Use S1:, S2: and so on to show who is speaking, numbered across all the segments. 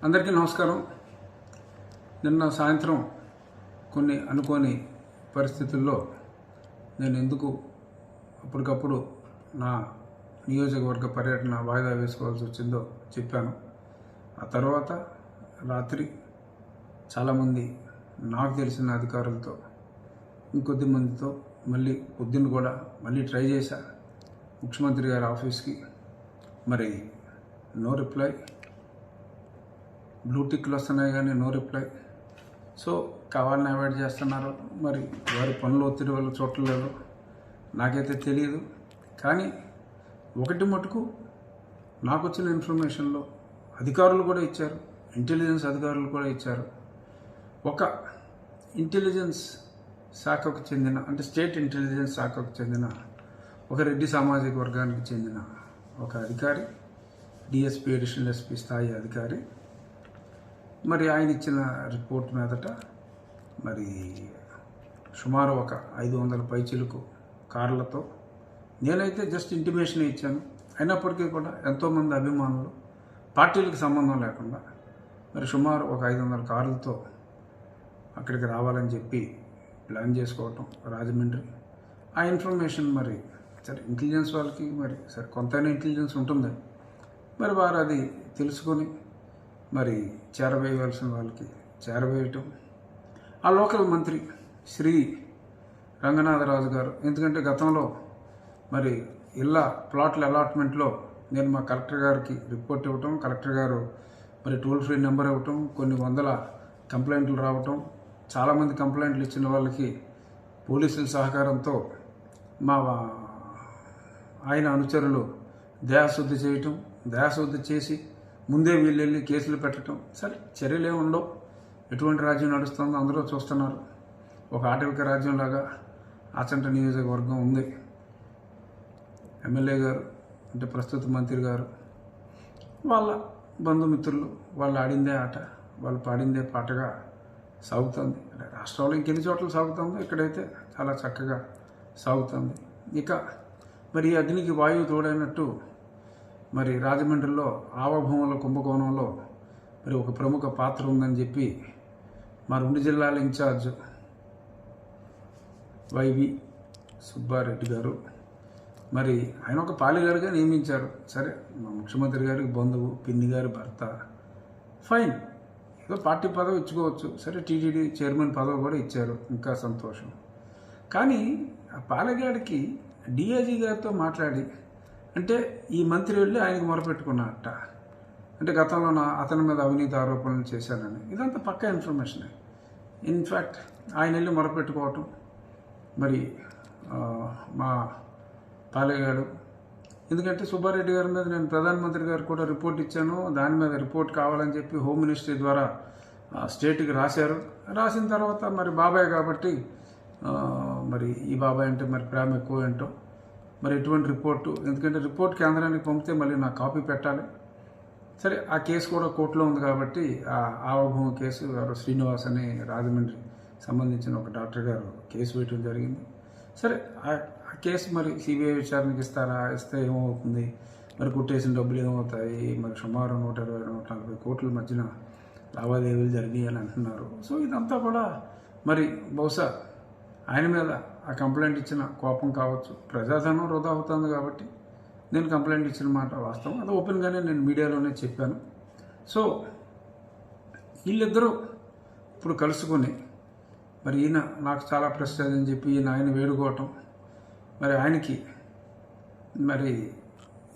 S1: అందరికీ నమస్కారం. నిన్న సాయంత్రం కొన్ని అనుకోని పరిస్థితుల్లో నేను ఎందుకు అప్పటికప్పుడు నా నియోజకవర్గ పర్యటన వాయిదా వేసుకోవాల్సి వచ్చిందో చెప్పాను. ఆ తర్వాత రాత్రి చాలామంది నాకు తెలిసిన అధికారులతో ఇంకొద్ది మందితో మళ్ళీ పొద్దున్న కూడా ట్రై చేశా ముఖ్యమంత్రి గారి ఆఫీస్కి. మరి నో రిప్లై. బ్లూ టిక్లు వస్తున్నాయి కానీ నో రిప్లై. సో కావాలని అవాయిడ్ చేస్తున్నారు. మరి వారి పనులు ఒత్తిడి వల్ల చూడలేదు, నాకైతే తెలియదు. కానీ ఒకటి మటుకు నాకు వచ్చిన ఇన్ఫర్మేషన్లో అధికారులు కూడా ఇచ్చారు, ఇంటెలిజెన్స్ అధికారులు కూడా ఇచ్చారు. ఒక ఇంటెలిజెన్స్ శాఖకు చెందిన, అంటే స్టేట్ ఇంటెలిజెన్స్ శాఖకు చెందిన ఒక రెడ్డి సామాజిక వర్గానికి చెందిన ఒక అధికారి, డిఎస్పీ అడిషనల్ ఎస్పీ స్థాయి అధికారి, మరి ఆయన ఇచ్చిన రిపోర్ట్ మీదట మరి సుమారు ఒక 500 పైచిలకు కార్లతో, నేనైతే జస్ట్ ఇంటిమేషన్ ఇచ్చాను. అయినప్పటికీ కూడా ఎంతోమంది అభిమానులు పార్టీలకు సంబంధం లేకుండా మరి సుమారు ఒక 500 కార్లతో అక్కడికి రావాలని చెప్పి ప్లాన్ చేసుకోవటం రాజమండ్రి. ఆ ఇన్ఫర్మేషన్ మరి సరే ఇంటెలిజెన్స్ వాళ్ళకి మరి సరే కొంతైనా ఇంటెలిజెన్స్ ఉంటుంది, మరి వారు అది తెలుసుకొని మరి చేరవేయవలసిన వాళ్ళకి చేరవేయటం. ఆ లోకల్ మంత్రి శ్రీ రంగనాథరాజు గారు, ఎందుకంటే గతంలో మరి ఇళ్ళ ప్లాట్ల అలాట్మెంట్లో నేను మా కలెక్టర్ గారికి రిపోర్ట్ ఇవ్వటం, కలెక్టర్ గారు మరి టోల్ ఫ్రీ నెంబర్ ఇవ్వటం, కొన్ని వందల కంప్లైంట్లు రావటం, చాలామంది కంప్లైంట్లు ఇచ్చిన వాళ్ళకి పోలీసుల సహకారంతో మా ఆయన అనుచరులు దయాశుద్ధి చేయటం, దయాశుద్ధి చేసి ముందే వీళ్ళు వెళ్ళి కేసులు పెట్టడం. సరే చర్యలు ఏమి ఉండవు, ఎటువంటి రాజ్యం నడుస్తుందో అందరూ చూస్తున్నారు. ఒక ఆటవిక రాజ్యంలాగా ఆచంట నియోజకవర్గం ఉంది. ఎమ్మెల్యే గారు అంటే ప్రస్తుత మంత్రి గారు, వాళ్ళ బంధుమిత్రులు వాళ్ళు ఆడిందే ఆట, వాళ్ళు పాడిందే పాటగా సాగుతుంది. రాష్ట్రంలో ఇంకెన్ని చోట్ల సాగుతుందో ఇక్కడైతే చాలా చక్కగా సాగుతుంది. ఇక మరి ఈ అగ్నికి వాయువు తోడైనట్టు మరి రాజమండ్రిలో ఆవభూముల కుంభకోణంలో మరి ఒక ప్రముఖ పాత్ర ఉందని చెప్పి మా 2 జిల్లాల ఇన్ఛార్జ్ వైవి సుబ్బారెడ్డి గారు, మరి ఆయన ఒక పాలిగారుగా నియమించారు. సరే మా ముఖ్యమంత్రి గారికి బంధువు, పిన్ని గారి భర్త, ఫైన్, ఏదో పార్టీ పదవి ఇచ్చుకోవచ్చు. సరే టీటీడీ చైర్మన్ పదవి కూడా ఇచ్చారు, ఇంకా సంతోషం. కానీ ఆ పాలెగాడికి డిఐజీ గారితో మాట్లాడి, అంటే ఈ మంత్రి వెళ్ళి ఆయనకు మొరపెట్టుకున్నట్ట, అంటే గతంలో అతని మీద అవినీతి ఆరోపణలు చేశానని. ఇదంతా పక్కా ఇన్ఫర్మేషనే. ఇన్ఫ్యాక్ట్ ఆయన వెళ్ళి మొరపెట్టుకోవటం, మరి మా పాలెగాడు, ఎందుకంటే సుబ్బారెడ్డి గారి మీద నేను ప్రధానమంత్రి గారు కూడా రిపోర్ట్ ఇచ్చాను, దాని మీద రిపోర్ట్ కావాలని చెప్పి హోమ్ మినిస్ట్రీ ద్వారా స్టేట్కి రాశారు. రాసిన తర్వాత మరి బాబాయ్ కాబట్టి మరి ఈ బాబాయ్ అంటే మరి ప్రేమ ఎక్కువ ఏంటో, మరి ఎటువంటి రిపోర్టు, ఎందుకంటే రిపోర్ట్ కేంద్రానికి పంపితే మళ్ళీ నాకు కాపీ పెట్టాలి. సరే ఆ కేసు కూడా కోర్టులో ఉంది కాబట్టి ఆ ఆవభూమి కేసు ఎవరు శ్రీనివాస్ అని రాజమండ్రి సంబంధించిన ఒక డాక్టర్ గారు కేసు వేయటం జరిగింది. సరే ఆ కేసు మరి సిబిఐ విచారణకి ఇస్తారా, ఇస్తే ఏమవుతుంది, మరి కుట్టేసిన డబ్బులు ఏమవుతాయి, మరి సుమారు 120-140 కోట్ల మధ్యన లావాదేవీలు జరిగాయి అని అంటున్నారు. సో ఇదంతా కూడా మరి బహుశా ఆయన మీద ఆ కంప్లైంట్ ఇచ్చిన కోపం కావచ్చు, ప్రజాధనం వృధా అవుతుంది కాబట్టి నేను కంప్లైంట్ ఇచ్చిన మాట వాస్తవం, అది ఓపెన్గానే నేను మీడియాలోనే చెప్పాను. సో వీళ్ళిద్దరూ ఇప్పుడు కలుసుకొని మరి ఈయన నాకు చాలా ప్రెస్టేజ్ అని చెప్పి ఆయన వేడుకోవటం, మరి ఆయనకి మరి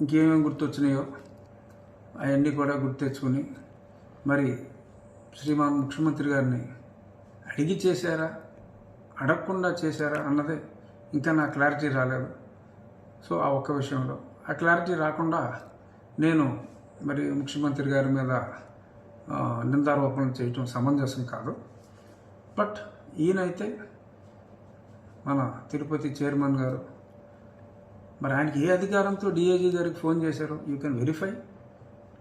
S1: ఇంకేమేమి గుర్తొచ్చినాయో అవన్నీ కూడా గుర్తు తెచ్చుకొని మరి శ్రీమాన్ ముఖ్యమంత్రి గారిని అడిగి చేశారా, అడగకుండా చేశారా అన్నదే ఇంకా నాకు క్లారిటీ రాలేదు. సో ఆ ఒక్క విషయంలో ఆ క్లారిటీ రాకుండా నేను మరి ముఖ్యమంత్రి గారి మీద నిందారోపణలు చేయటం సమంజసం కాదు. బట్ ఈయనైతే మన తిరుపతి చైర్మన్ గారు, మరి ఆయనకి ఏ అధికారంతో డిఐజీ గారికి ఫోన్ చేశారో you can verify.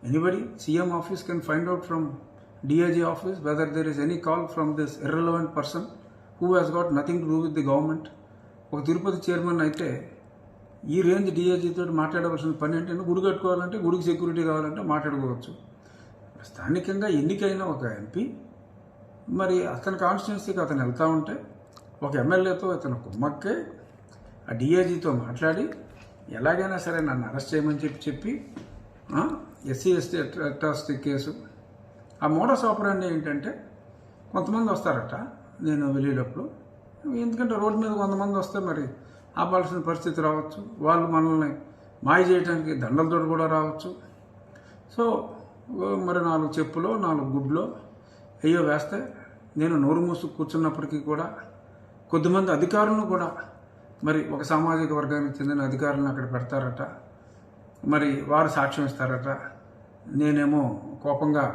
S1: Anybody, CM office can find out from DIG office whether there is any call from this irrelevant person who has got nothing to do with the government. ఒక Tirupati chairman అయితే ఈ range DIG తోటి మాట్లాడవలసిన పని అంటే, గుడి కట్టుకోవాలంటే గుడికి security కావాలంటే మాట్లాడుకోవచ్చు. స్థానికంగా ఎన్నికైన ఒక ఎంపీ మరి అతని కాన్స్టిట్యున్సీకి అతను వెళ్తూ ఉంటే ఒక ఎమ్మెల్యేతో ఇతను కుమ్మక్కే ఆ డిఐజీతో మాట్లాడి ఎలాగైనా సరే నన్ను అరెస్ట్ చేయమని చెప్పి ఎస్సీ ఎస్టీ అట్రాసిటీ కేసు. ఆ మోడస్ ఆపరాండి ఏంటంటే కొంతమంది వస్తారట నేను వెళ్ళేటప్పుడు, ఎందుకంటే రోడ్డు మీద కొంతమంది వస్తే మరి ఆపాల్సిన పరిస్థితి రావచ్చు, వాళ్ళు మనల్ని మాయ చేయడానికి దండలతో కూడా రావచ్చు. సో మరి 4 చెప్పులో 4 గుడ్లో అయ్యో వేస్తే నేను నోరు మూసు కూర్చున్నప్పటికీ కూడా కొద్దిమంది అధికారులను కూడా మరి ఒక సామాజిక వర్గానికి చెందిన అధికారులను అక్కడ పెడతారట, మరి వారు సాక్ష్యం ఇస్తారట, నేనేమో కోపంగా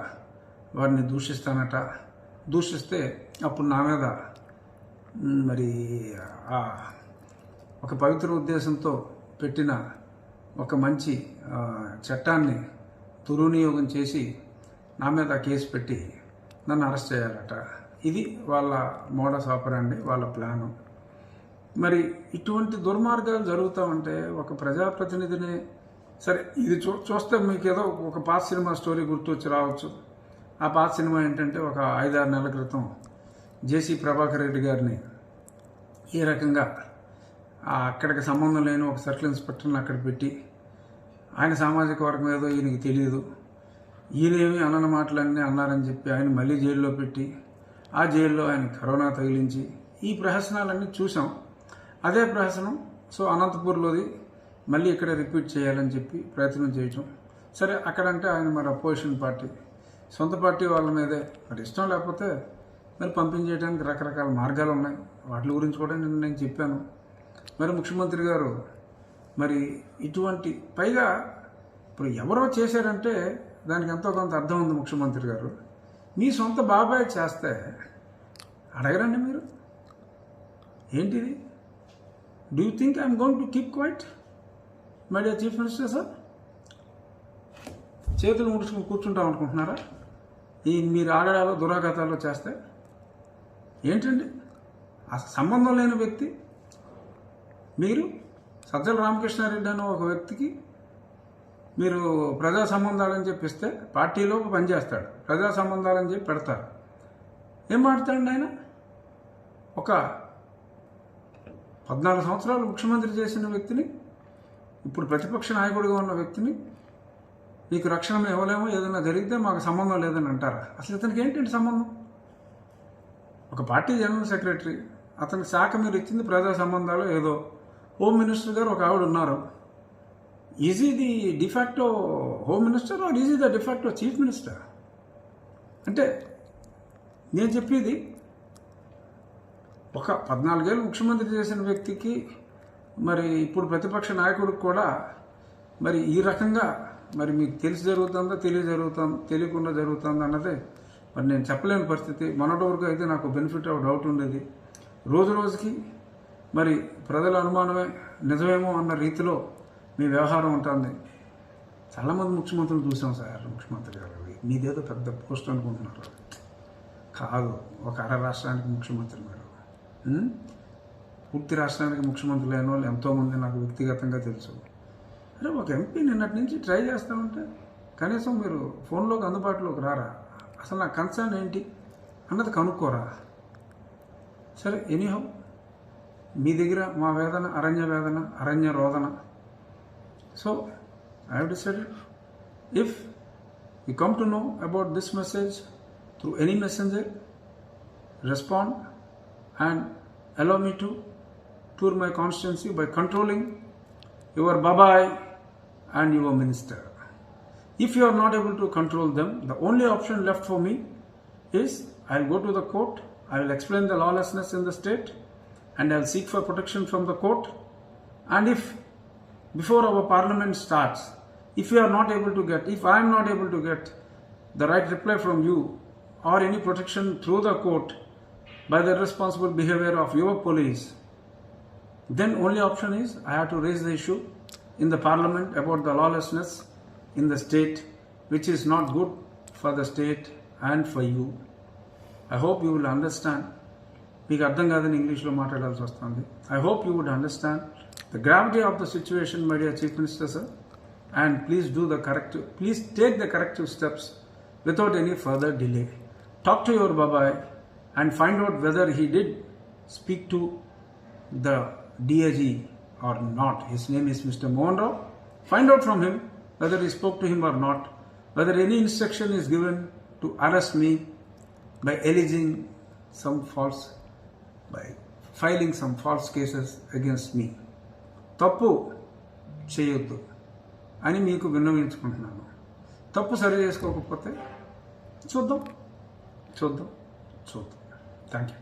S1: వారిని దూషిస్తానట. దూషిస్తే అప్పుడు నా మీద మరి ఒక పవిత్ర ఉద్దేశంతో పెట్టిన ఒక మంచి చట్టాన్ని దుర్వినియోగం చేసి నా మీద కేసు పెట్టి నన్ను అరెస్ట్ చేయాలట. ఇది వాళ్ళ మోడస్ ఆపరాండి, వాళ్ళ ప్లాను. మరి ఇటువంటి దుర్మార్గాలు జరుగుతూ ఉంటే ఒక ప్రజాప్రతినిధిని సరే ఇది చూస్తే మీకు ఏదో ఒక పాత సినిమా స్టోరీ గుర్తొచ్చి రావచ్చు. ఆ పాత సినిమా ఏంటంటే ఒక 5-6 నెలల క్రితం జేసీ ప్రభాకర్ రెడ్డి గారిని ఈ రకంగా అక్కడికి సంబంధం లేని ఒక సర్కిల్ ఇన్స్పెక్టర్ని అక్కడ పెట్టి ఆయన సామాజిక వర్గం ఏదో ఈయనకి తెలియదు, ఈయనేమి అనని మాటలన్నీ అన్నారని చెప్పి ఆయన మళ్ళీ జైల్లో పెట్టి ఆ జైల్లో ఆయన కరోనా తగిలించి ఈ ప్రహసనాలన్నీ చూసాం. అదే ప్రహసనం సో అనంతపూర్లోది మళ్ళీ ఇక్కడ రిపీట్ చేయాలని చెప్పి ప్రయత్నం చేయటం. సరే అక్కడంటే ఆయన మరి అపోజిషన్ పార్టీ, సొంత పార్టీ వాళ్ళ మీదే మరి ఇష్టం లేకపోతే మరి పంపించేయడానికి రకరకాల మార్గాలు ఉన్నాయి. వాటి గురించి కూడా నేను చెప్పాను. మరి ముఖ్యమంత్రి గారు మరి ఇటువంటి పైగా ఇప్పుడు ఎవరో చేశారంటే దానికి ఎంతో కొంత అర్థం ఉంది. ముఖ్యమంత్రి గారు మీ సొంత బాబాయ్ చేస్తే అడగరండి మీరు, ఏంటిది? Do you think I'm going to keep quiet my dear chief minister sir? చేతులు ముడుచుకుని కూర్చుంటాం అనుకుంటున్నారా? ఈ మీరు ఆగడాలు దురాఘాతాలు చేస్తే ఏంటండి? ఆ సంబంధం లేని వ్యక్తి మీరు సజ్జల రామకృష్ణారెడ్డి అనే ఒక వ్యక్తికి మీరు ప్రజా సంబంధాలని చెప్పిస్తే పార్టీలో పనిచేస్తాడు, ప్రజా సంబంధాలని చెప్పి పెడతారు. ఏం మాట్లాడండి ఆయన? ఒక 14 సంవత్సరాలు ముఖ్యమంత్రి చేసిన వ్యక్తిని, ఇప్పుడు ప్రతిపక్ష నాయకుడిగా ఉన్న వ్యక్తిని నీకు రక్షణ ఇవ్వలేమో, ఏదైనా జరిగితే మాకు సంబంధం లేదని అంటారా? అసలు ఇతనికి ఏంటంటే సంబంధం? ఒక పార్టీ జనరల్ సెక్రటరీ, అతనికి శాఖ మీరు ఇచ్చింది ప్రజా సంబంధాలు ఏదో. హోమ్ మినిస్టర్ గారు ఒక ఆవిడ ఉన్నారు. Easy the de facto home minister or easy the de facto chief minister? అంటే నేను చెప్పేది ఒక 14 ఏళ్ళు ముఖ్యమంత్రి చేసిన వ్యక్తికి మరి ఇప్పుడు ప్రతిపక్ష నాయకుడికి కూడా మరి ఈ రకంగా మరి మీకు తెలిసి జరుగుతుందా తెలియకుండా జరుగుతుందా అన్నదే మరి నేను చెప్పలేని పరిస్థితి. మొన్నటి వరకు అయితే నాకు బెనిఫిట్ ఆఫ్ డౌట్ ఉండేది. రోజు రోజుకి మరి ప్రజల అనుమానమే నిజమేమో అన్న రీతిలో మీ వ్యవహారం ఉంటుంది. చాలామంది ముఖ్యమంత్రులు చూసాం సార్. ముఖ్యమంత్రి గారు మీదేదో పెద్ద పోస్ట్ అనుకుంటున్నారు, కాదు. ఒక అర రాష్ట్రానికి ముఖ్యమంత్రి మీరు, పూర్తి రాష్ట్రానికి ముఖ్యమంత్రి లేని వాళ్ళు ఎంతోమంది నాకు వ్యక్తిగతంగా తెలుసు. అరే ఒక ఎంపీ నిన్నటి నుంచి ట్రై చేస్తూ ఉంటే కనీసం మీరు ఫోన్లోకి అందుబాటులోకి రారా? అసలు నా కన్సర్న్ ఏంటి అన్నది కనుక్కోరా? సరే ఎనీహౌ, మీ దగ్గర మా వేదన అరణ్య రోదన. So I have decided if you come to know about this message through any messenger, respond and allow me to tour my constituency by controlling your babai and your minister. If you are not able to control them, the only option left for me is I'll go to the court, I will explain the lawlessness in the state, and I'll seek for protection from the court. And if before our parliament starts, if I am not able to get the right reply from you or any protection through the court by the irresponsible behavior of your police, then only option is I have to raise the issue in the parliament about the lawlessness in the state, which is not good for the state and for you. I hope you will understand. మీకు అర్థం కాదని ఇంగ్లీష్లో మాట్లాడాల్సి వస్తుంది. I hope you would understand the gravity of the situation, my dear Chief Minister sir, and please take the corrective steps without any further delay. Talk to your Babai and find out whether he did speak to the DIG or not. His name is Mr. Mohan Rao. Find out from him whether he spoke to him or not, whether any instruction is given to arrest me by alleging some false, by filing some false cases against me. తప్పు చేయొద్దు అని మీకు విన్నవించుకుంటున్నాను. తప్పు సరి చేసుకోకపోతే చూద్దాం. Thank you.